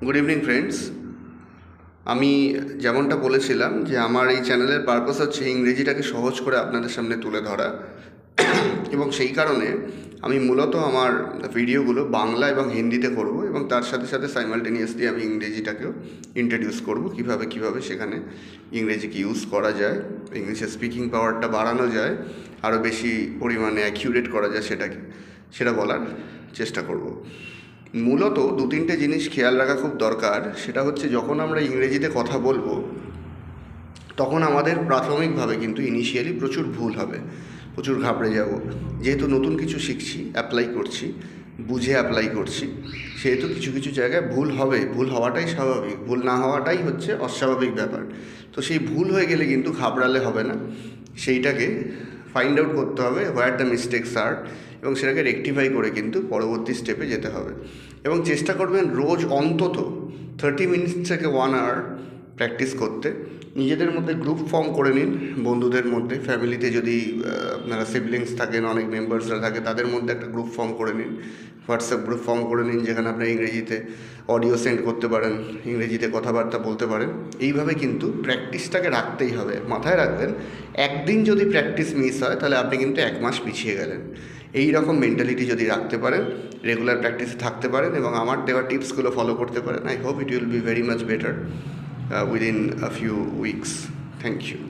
Good evening friends. আমি যেমনটা বলেছিলাম যে আমার এই চ্যানেলের পারপাস হচ্ছে ইংরেজিটাকে সহজ করে আপনাদের সামনে তুলে ধরা, এবং সেই কারণে আমি মূলত আমার ভিডিওগুলো বাংলা এবং হিন্দিতে করব, এবং তার সাথে সাথে সাইমালটেনিয়াসলি আমি ইংরেজিটাকেও ইন্ট্রোডিউস করব, কীভাবে সেখানে ইংরেজিকে ইউজ করা যায়, ইংলিশের স্পিকিং পাওয়ারটা বাড়ানো যায়, আরও বেশি পরিমাণে অ্যাকিউরেট করা যায় সেটা বলার চেষ্টা করব। মূলত দু তিনটে জিনিস খেয়াল রাখা খুব দরকার। সেটা হচ্ছে, যখন আমরা ইংরেজিতে কথা বলবো তখন আমাদের প্রাথমিকভাবে কিন্তু ইনিশিয়ালি প্রচুর ভুল হবে, প্রচুর ঘাবড়ে যাব। যেহেতু নতুন কিছু শিখছি, অ্যাপ্লাই করছি, বুঝে অ্যাপ্লাই করছি, সেহেতু কিছু কিছু জায়গায় ভুল হবে। ভুল হওয়াটাই স্বাভাবিক, ভুল না হওয়াটাই হচ্ছে অস্বাভাবিক ব্যাপার। তো সেই ভুল হয়ে গেলে কিন্তু ঘাবড়ালে হবে না, সেইটাকে ফাইন্ড আউট করতে হবে হোয়ার দ্য মিস্টেকস আর, এবং সেটাকে রেকটিফাই করে কিন্তু পরবর্তী স্টেপে যেতে হবে। এবং চেষ্টা করবেন রোজ অন্তত 30 মিনিটস থেকে 1 আওয়ার প্র্যাকটিস করতে। নিজেদের মধ্যে গ্রুপ ফর্ম করে নিন, বন্ধুদের মধ্যে, ফ্যামিলিতে যদি আপনারা সিবলিংস থাকেন, অনেক মেম্বার্সরা থাকে, তাদের মধ্যে একটা গ্রুপ ফর্ম করে নিন, হোয়াটসঅ্যাপ গ্রুপ ফর্ম করে নিন, যেখানে আপনারা ইংরেজিতে অডিও সেন্ড করতে পারেন, ইংরেজিতে কথাবার্তা বলতে পারেন। এইভাবে কিন্তু প্র্যাকটিসটাকে রাখতেই হবে। মাথায় রাখবেন, একদিন যদি প্র্যাকটিস মিস হয় তাহলে আপনি কিন্তু 1 মাস পিছিয়ে গেলেন। এই রকম মেন্টালিটি যদি রাখতে পারেন, রেগুলার প্র্যাকটিসে থাকতে পারেন এবং আমার দেওয়া টিপসগুলো ফলো করতে পারেন, I hope it will be very much better within a few weeks. Thank you.